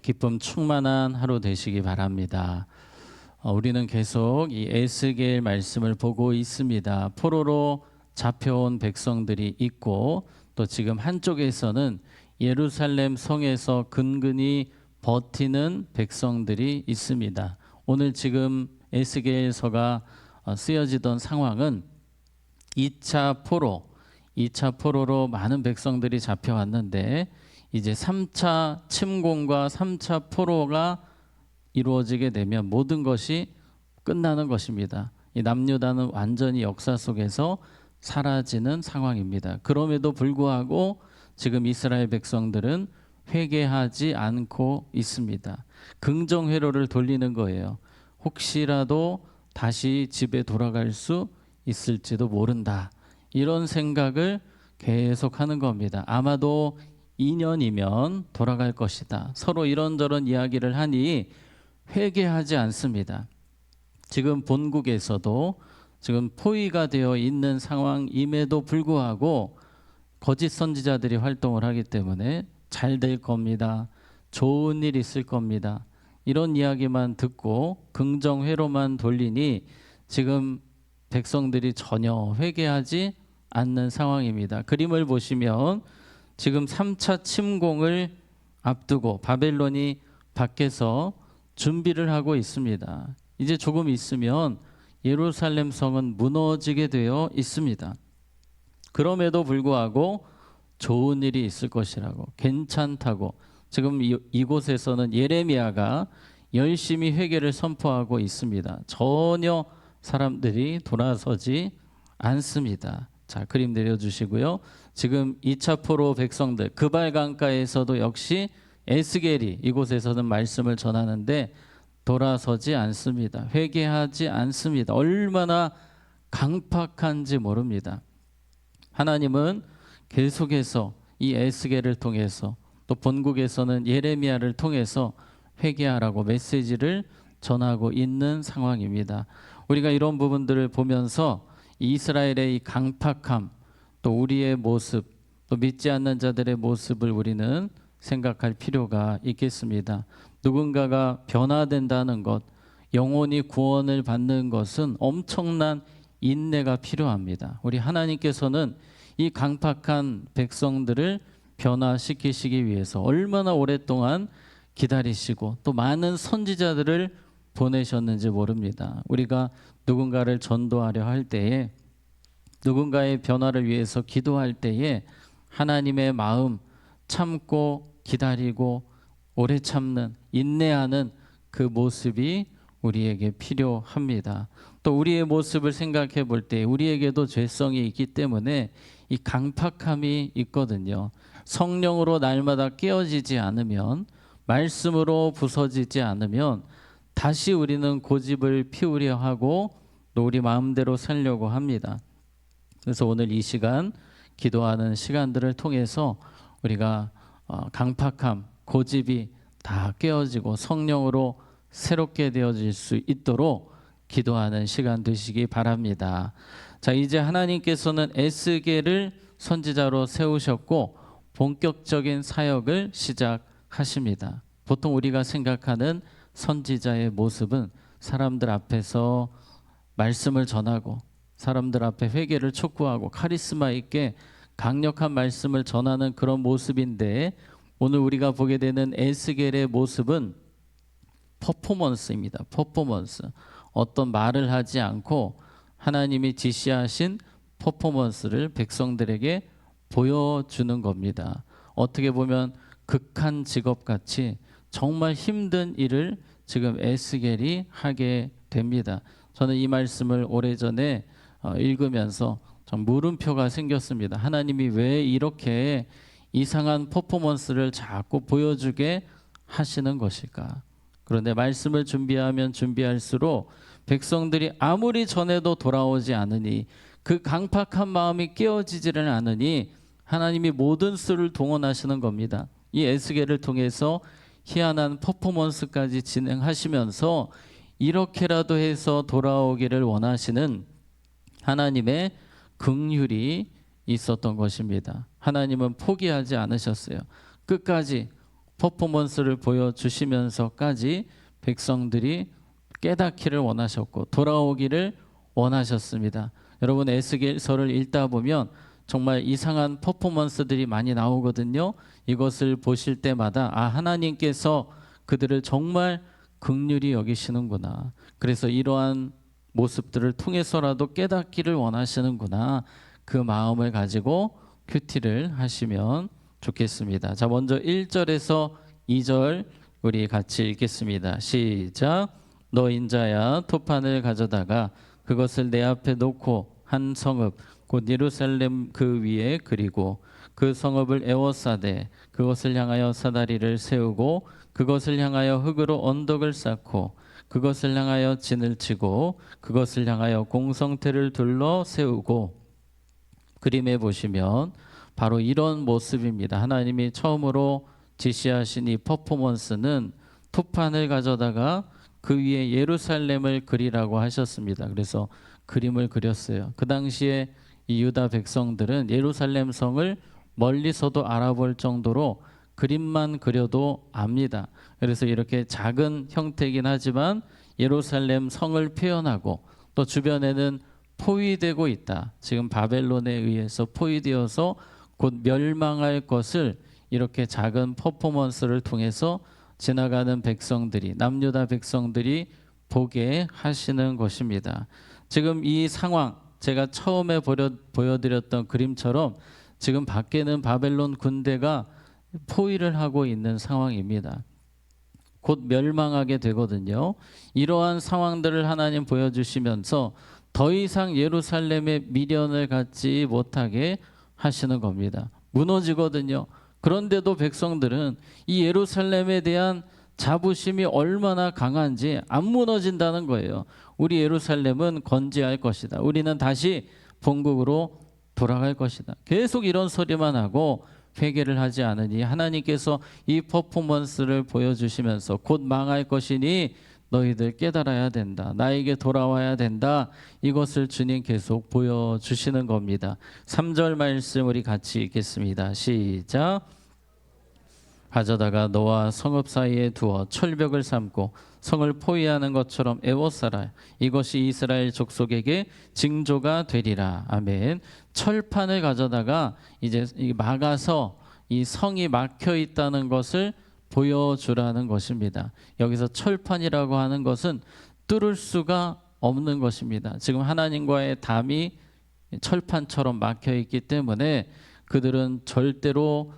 기쁨 충만한 하루 되시기 바랍니다. 우리는 계속 이 에스겔 말씀을 보고 있습니다. 포로로 잡혀온 백성들이 있고 또 지금 한쪽에서는 예루살렘 성에서 근근히 버티는 백성들이 있습니다. 오늘 지금 에스겔서가 쓰여지던 상황은 2차 포로로 많은 백성들이 잡혀왔는데 이제 3차 침공과 3차 포로가 이루어지게 되면 모든 것이 끝나는 것입니다. 이 남유다는 완전히 역사 속에서 사라지는 상황입니다. 그럼에도 불구하고 지금 이스라엘 백성들은 회개하지 않고 있습니다. 긍정 회로를 돌리는 거예요. 혹시라도 다시 집에 돌아갈 수 있을지도 모른다. 이런 생각을 계속 하는 겁니다. 아마도 2년이면 돌아갈 것이다. 서로 이런저런 이야기를 하니 회개하지 않습니다. 지금 본국에서도 지금 포위가 되어 있는 상황임에도 불구하고 거짓 선지자들이 활동을 하기 때문에 잘 될 겁니다. 좋은 일 있을 겁니다. 이런 이야기만 듣고 긍정회로만 돌리니 지금 백성들이 전혀 회개하지 않는 상황입니다. 그림을 보시면 지금 3차 침공을 앞두고 바벨론이 밖에서 준비를 하고 있습니다. 이제 조금 있으면 예루살렘 성은 무너지게 되어 있습니다. 그럼에도 불구하고 좋은 일이 있을 것이라고, 괜찮다고 지금 이곳에서는 예레미야가 열심히 회개를 선포하고 있습니다. 전혀 사람들이 돌아서지 않습니다. 자, 그림 내려주시고요. 지금 2차 포로 백성들 그발 강가에서도 역시 에스겔이 이곳에서는 말씀을 전하는데 돌아서지 않습니다. 회개하지 않습니다. 얼마나 강팍한지 모릅니다. 하나님은 계속해서 이 에스겔을 통해서 또 본국에서는 예레미야를 통해서 회개하라고 메시지를 전하고 있는 상황입니다. 우리가 이런 부분들을 보면서 이스라엘의 이 강팍함, 또 우리의 모습, 또 믿지 않는 자들의 모습을 우리는 생각할 필요가 있겠습니다. 누군가가 변화된다는 것, 영혼이 구원을 받는 것은 엄청난 인내가 필요합니다. 우리 하나님께서는 이 강팍한 백성들을 변화시키시기 위해서 얼마나 오랫동안 기다리시고 또 많은 선지자들을 보내셨는지 모릅니다. 우리가 누군가를 전도하려 할 때에, 누군가의 변화를 위해서 기도할 때에 하나님의 마음, 참고 기다리고 오래 참는, 인내하는 그 모습이 우리에게 필요합니다. 또 우리의 모습을 생각해 볼 때 우리에게도 죄성이 있기 때문에 이 강팍함이 있거든요. 성령으로 날마다 깨어지지 않으면, 말씀으로 부서지지 않으면 다시 우리는 고집을 피우려 하고 또 우리 마음대로 살려고 합니다. 그래서 오늘 이 시간 기도하는 시간들을 통해서 우리가 강팍함, 고집이 다 깨어지고 성령으로 새롭게 되어질 수 있도록 기도하는 시간 되시기 바랍니다. 자, 이제 하나님께서는 에스겔을 선지자로 세우셨고 본격적인 사역을 시작하십니다. 보통 우리가 생각하는 선지자의 모습은 사람들 앞에서 말씀을 전하고 사람들 앞에 회개를 촉구하고 카리스마 있게 강력한 말씀을 전하는 그런 모습인데, 오늘 우리가 보게 되는 에스겔의 모습은 퍼포먼스입니다. 퍼포먼스. 어떤 말을 하지 않고 하나님이 지시하신 퍼포먼스를 백성들에게 보여주는 겁니다. 어떻게 보면 극한 직업같이 정말 힘든 일을 지금 에스겔이 하게 됩니다. 저는 이 말씀을 오래전에 읽으면서 좀 물음표가 생겼습니다. 하나님이 왜 이렇게 이상한 퍼포먼스를 자꾸 보여주게 하시는 것일까? 그런데 말씀을 준비하면 준비할수록 백성들이 아무리 전해도 돌아오지 않으니, 그 강팍한 마음이 깨어지지를 않으니 하나님이 모든 수를 동원하시는 겁니다. 이 에스겔을 통해서 희한한 퍼포먼스까지 진행하시면서 이렇게라도 해서 돌아오기를 원하시는 하나님의 긍휼이 있었던 것입니다. 하나님은 포기하지 않으셨어요. 끝까지 퍼포먼스를 보여주시면서까지 백성들이 깨닫기를 원하셨고 돌아오기를 원하셨습니다. 여러분 에스겔서를 읽다 보면 정말 이상한 퍼포먼스들이 많이 나오거든요. 이것을 보실 때마다 하나님께서 그들을 정말 긍휼히 여기시는구나. 그래서 이러한 모습들을 통해서라도 깨닫기를 원하시는구나. 그 마음을 가지고 큐티를 하시면 좋겠습니다. 자, 먼저 1절에서 2절 우리 같이 읽겠습니다. 시작. 너 인자야 토판을 가져다가 그것을 내 앞에 놓고 한 성읍 곧 예루살렘 그 위에 그리고 그 성읍을 에워싸되 그것을 향하여 사다리를 세우고 그것을 향하여 흙으로 언덕을 쌓고 그것을 향하여 진을 치고 그것을 향하여 공성태를 둘러 세우고. 그림에 보시면 바로 이런 모습입니다. 하나님이 처음으로 지시하신 이 퍼포먼스는 토판을 가져다가 그 위에 예루살렘을 그리라고 하셨습니다. 그래서 그림을 그렸어요. 그 당시에 이 유다 백성들은 예루살렘 성을 멀리서도 알아볼 정도로 그림만 그려도 압니다. 그래서 이렇게 작은 형태이긴 하지만 예루살렘 성을 표현하고 또 주변에는 포위되고 있다. 지금 바벨론에 의해서 포위되어서 곧 멸망할 것을 이렇게 작은 퍼포먼스를 통해서 지나가는 백성들이, 남유다 백성들이 보게 하시는 것입니다. 지금 이 상황, 제가 처음에 보여드렸던 그림처럼 지금 밖에는 바벨론 군대가 포위를 하고 있는 상황입니다. 곧 멸망하게 되거든요. 이러한 상황들을 하나님 보여주시면서 더 이상 예루살렘에 미련을 갖지 못하게 하시는 겁니다. 무너지거든요. 그런데도 백성들은 이 예루살렘에 대한 자부심이 얼마나 강한지 안 무너진다는 거예요. 우리 예루살렘은 건재할 것이다. 우리는 다시 본국으로 돌아갈 것이다. 계속 이런 소리만 하고 회개를 하지 않으니 하나님께서 이 퍼포먼스를 보여주시면서 곧 망할 것이니 너희들 깨달아야 된다. 나에게 돌아와야 된다. 이것을 주님 계속 보여주시는 겁니다. 3절 말씀 우리 같이 읽겠습니다. 시작. 가져다가 너와 성읍 사이에 두어 철벽을 삼고 성을 포위하는 것처럼 에워싸라. 이것이 이스라엘 족속에게 징조가 되리라. 아멘. 철판을 가져다가 이제 막아서 이 성이 막혀 있다는 것을 보여주라는 것입니다. 여기서 철판이라고 하는 것은 뚫을 수가 없는 것입니다. 지금 하나님과의 담이 철판처럼 막혀 있기 때문에 그들은 절대로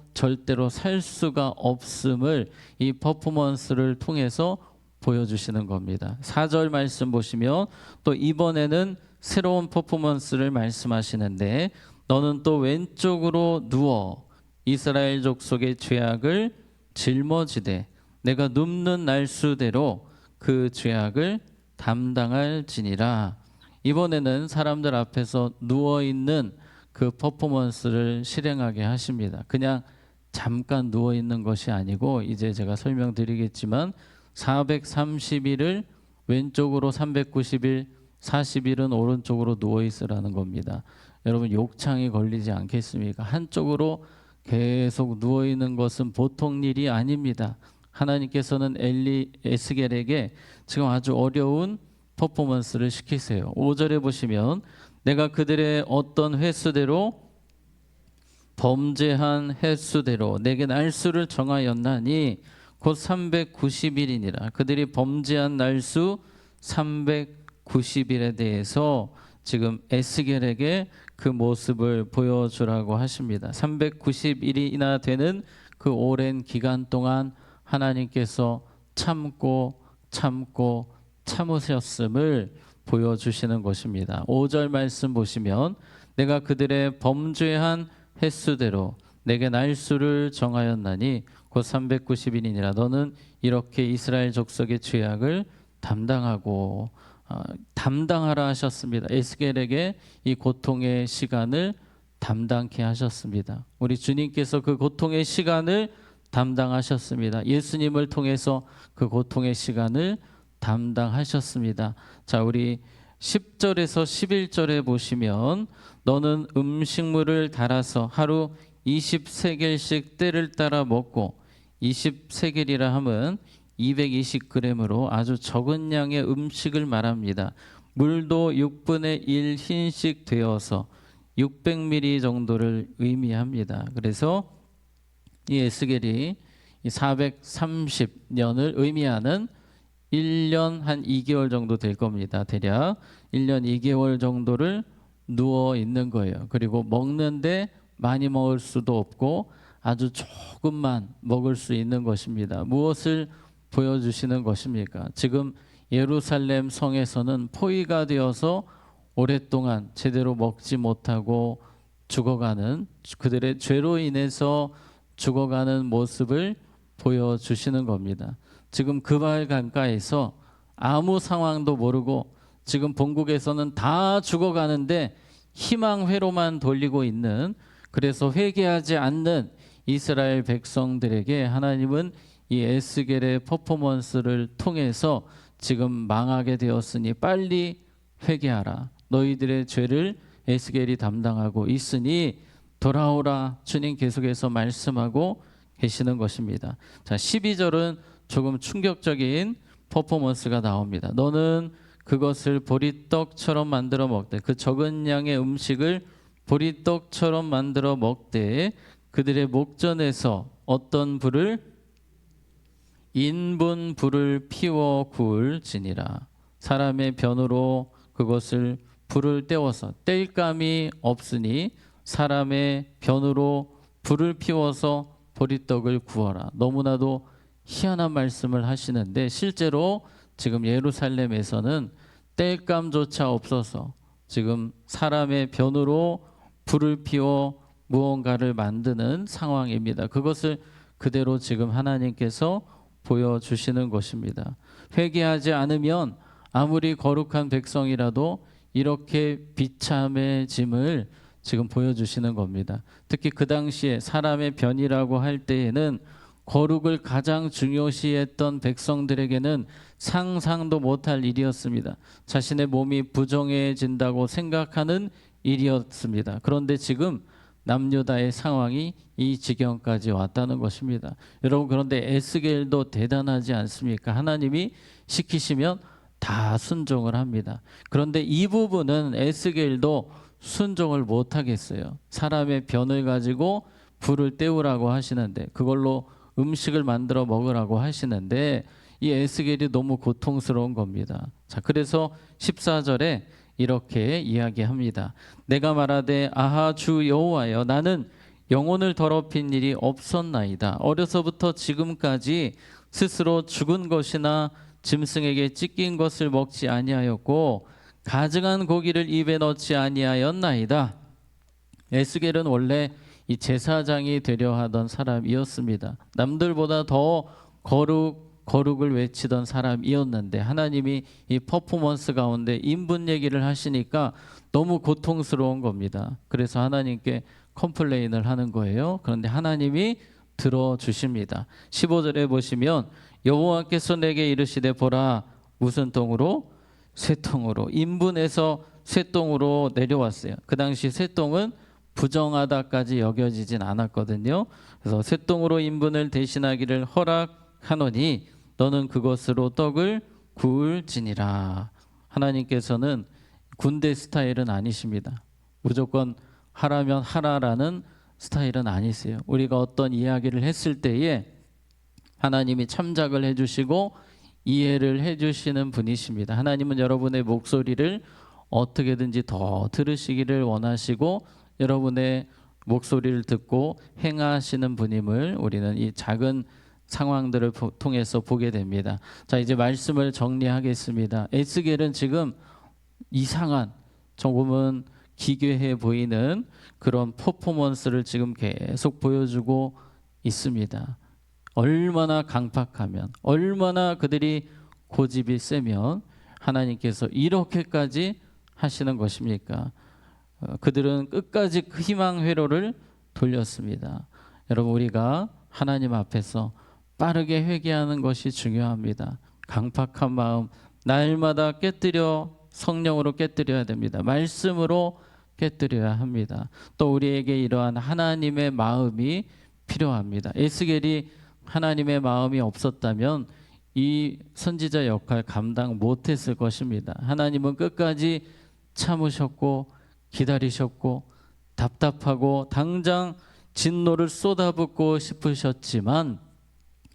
살 수가 없음을 이 퍼포먼스를 통해서 보여주시는 겁니다. 4절 말씀 보시면 또 이번에는 새로운 퍼포먼스를 말씀하시는데 너는 또 왼쪽으로 누워 이스라엘 족속의 죄악을 짊어지되 내가 눕는 날수대로 그 죄악을 담당할지니라. 이번에는 사람들 앞에서 누워있는 그 퍼포먼스를 실행하게 하십니다. 그냥 잠깐 누워있는 것이 아니고 이제 제가 설명드리겠지만 430일을 왼쪽으로 390일 40일은 오른쪽으로 누워있으라는 겁니다. 여러분 욕창이 걸리지 않겠습니까? 한쪽으로 계속 누워있는 것은 보통 일이 아닙니다. 하나님께서는 에스겔에게 지금 아주 어려운 퍼포먼스를 시키세요. 5절에 보시면 내가 그들의 어떤 횟수대로 범죄한 횟수대로 내게 날수를 정하였나니 곧 390일이니라. 그들이 범죄한 날수 390일에 대해서 지금 에스겔에게 그 모습을 보여주라고 하십니다. 390일이나 되는 그 오랜 기간 동안 하나님께서 참으셨음을 보여주시는 것입니다. 5절 말씀 보시면 내가 그들의 범죄한 횟수대로 내게 날수를 정하였나니 곧 390일이니라. 너는 이렇게 이스라엘 족속의 죄악을 담당하라 하셨습니다. 에스겔에게 이 고통의 시간을 담당케 하셨습니다. 우리 주님께서 그 고통의 시간을 담당하셨습니다. 예수님을 통해서 그 고통의 시간을 담당하셨습니다. 자, 우리 10절에서 11절에 보시면 너는 음식물을 달아서 하루 20세겔씩 때를 따라 먹고 20세겔이라 함은 220g으로 아주 적은 양의 음식을 말합니다. 물도 6분의 1 흰씩 되어서 600ml 정도를 의미합니다. 그래서 이 에스겔이 430년을 의미하는 1년 한 2개월 정도 될 겁니다. 대략 1년 2개월 정도를 누워 있는 거예요. 그리고 먹는데 많이 먹을 수도 없고 아주 조금만 먹을 수 있는 것입니다. 무엇을 보여주시는 것입니까? 지금 예루살렘 성에서는 포위가 되어서 오랫동안 제대로 먹지 못하고 죽어가는, 그들의 죄로 인해서 죽어가는 모습을 보여주시는 겁니다. 지금 그 발 강가에서 아무 상황도 모르고 지금 본국에서는 다 죽어가는데 희망회로만 돌리고 있는, 그래서 회개하지 않는 이스라엘 백성들에게 하나님은 이 에스겔의 퍼포먼스를 통해서 지금 망하게 되었으니 빨리 회개하라. 너희들의 죄를 에스겔이 담당하고 있으니 돌아오라. 주님 계속해서 말씀하고 계시는 것입니다. 자, 12절은 조금 충격적인 퍼포먼스가 나옵니다. 너는 그것을 보리떡처럼 만들어 먹되, 그 적은 양의 음식을 보리떡처럼 만들어 먹되 그들의 목전에서 어떤 불을, 인분 불을 피워 구울지니라. 사람의 변으로 그것을 불을 때워서, 뗄감이 없으니 사람의 변으로 불을 피워서 보리떡을 구워라. 너무나도 희한한 말씀을 하시는데 실제로 지금 예루살렘에서는 뗄감조차 없어서 지금 사람의 변으로 불을 피워 무언가를 만드는 상황입니다. 그것을 그대로 지금 하나님께서 보여주시는 것입니다. 회개하지 않으면 아무리 거룩한 백성이라도 이렇게 비참해짐을 지금 보여주시는 겁니다. 특히 그 당시에 사람의 변이라고 할 때에는 거룩을 가장 중요시했던 백성들에게는 상상도 못할 일이었습니다. 자신의 몸이 부정해진다고 생각하는 일이었습니다. 그런데 지금 남유다의 상황이 이 지경까지 왔다는 것입니다. 여러분, 그런데 에스겔도 대단하지 않습니까? 하나님이 시키시면 다 순종을 합니다. 그런데 이 부분은 에스겔도 순종을 못 하겠어요. 사람의 변을 가지고 불을 때우라고 하시는데, 그걸로 음식을 만들어 먹으라고 하시는데 이 에스겔이 너무 고통스러운 겁니다. 자, 그래서 14절에 이렇게 이야기합니다. 내가 말하되 아하 주 여호와여, 나는 영혼을 더럽힌 일이 없었나이다. 어려서부터 지금까지 스스로 죽은 것이나 짐승에게 찢긴 것을 먹지 아니하였고 가증한 고기를 입에 넣지 아니하였나이다. 에스겔은 원래 이 제사장이 되려 하던 사람이었습니다. 남들보다 더 거룩을 외치던 사람이었는데 하나님이 이 퍼포먼스 가운데 인분 얘기를 하시니까 너무 고통스러운 겁니다. 그래서 하나님께 컴플레인을 하는 거예요. 그런데 하나님이 들어주십니다. 15절에 보시면 여호와께서 내게 이르시되 보라, 무슨 똥으로? 쇠똥으로. 인분에서 쇠똥으로 내려왔어요. 그 당시 쇠똥은 부정하다까지 여겨지진 않았거든요. 그래서 쇠똥으로 인분을 대신하기를 허락하노니 너는 그것으로 떡을 구울지니라. 하나님께서는 군대 스타일은 아니십니다. 무조건 하라면 하라라는 스타일은 아니세요. 우리가 어떤 이야기를 했을 때에 하나님이 참작을 해주시고 이해를 해주시는 분이십니다. 하나님은 여러분의 목소리를 어떻게든지 더 들으시기를 원하시고 여러분의 목소리를 듣고 행하시는 분임을 우리는 이 작은 상황들을 통해서 보게 됩니다. 자, 이제 말씀을 정리하겠습니다. 에스겔은 지금 이상한, 조금은 기괴해 보이는 그런 퍼포먼스를 지금 계속 보여주고 있습니다. 얼마나 강팍하면, 얼마나 그들이 고집이 세면 하나님께서 이렇게까지 하시는 것입니까? 그들은 끝까지 그 희망 회로를 돌렸습니다. 여러분, 우리가 하나님 앞에서 빠르게 회개하는 것이 중요합니다. 강팍한 마음 날마다 깨뜨려 성령으로 깨뜨려야 됩니다. 말씀으로 깨뜨려야 합니다. 또 우리에게 이러한 하나님의 마음이 필요합니다. 에스겔이 하나님의 마음이 없었다면 이 선지자 역할 감당 못했을 것입니다. 하나님은 끝까지 참으셨고 기다리셨고 답답하고 당장 진노를 쏟아붓고 싶으셨지만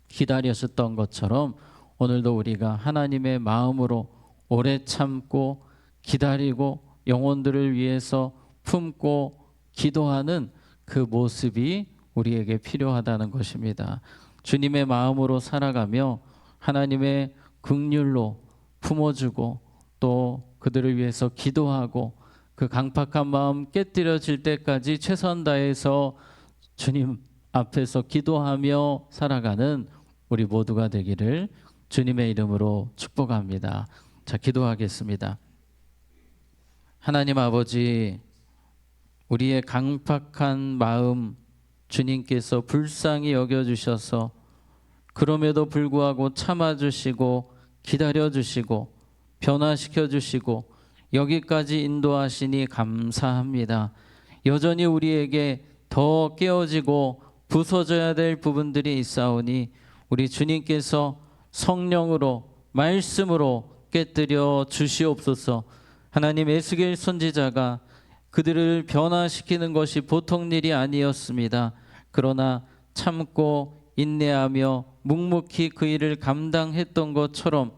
기다리셨던 것처럼 오늘도 우리가 하나님의 마음으로 오래 참고 기다리고 영혼들을 위해서 품고 기도하는 그 모습이 우리에게 필요하다는 것입니다. 주님의 마음으로 살아가며 하나님의 긍휼로 품어주고 또 그들을 위해서 기도하고 그 강팍한 마음 깨뜨려질 때까지 최선 다해서 주님 앞에서 기도하며 살아가는 우리 모두가 되기를 주님의 이름으로 축복합니다. 자, 기도하겠습니다. 하나님 아버지, 우리의 강팍한 마음 주님께서 불쌍히 여겨주셔서 그럼에도 불구하고 참아주시고 기다려주시고 변화시켜주시고 여기까지 인도하시니 감사합니다. 여전히 우리에게 더 깨어지고 부서져야 될 부분들이 있사오니 우리 주님께서 성령으로 말씀으로 깨뜨려 주시옵소서. 하나님, 에스겔 선지자가 그들을 변화시키는 것이 보통 일이 아니었습니다. 그러나 참고 인내하며 묵묵히 그 일을 감당했던 것처럼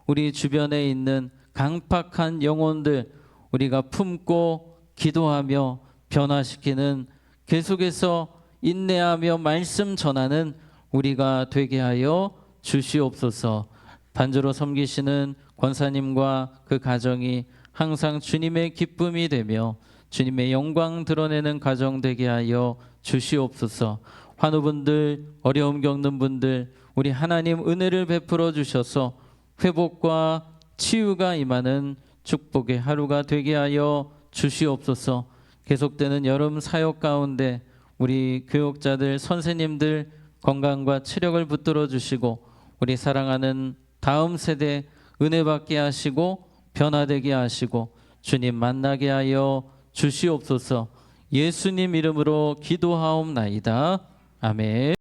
우리 주변에 있는 강팍한 영혼들 우리가 품고 기도하며 변화시키는, 계속해서 인내하며 말씀 전하는 우리가 되게 하여 주시옵소서. 반주로 섬기시는 권사님과 그 가정이 항상 주님의 기쁨이 되며 주님의 영광 드러내는 가정 되게 하여 주시옵소서. 환우분들, 어려움 겪는 분들, 우리 하나님 은혜를 베풀어 주셔서 회복과 치유가 임하는 축복의 하루가 되게 하여 주시옵소서. 계속되는 여름 사역 가운데 우리 교육자들, 선생님들 건강과 체력을 붙들어 주시고 우리 사랑하는 다음 세대 은혜 받게 하시고 변화되게 하시고 주님 만나게 하여 주시옵소서. 예수님 이름으로 기도하옵나이다. 아멘.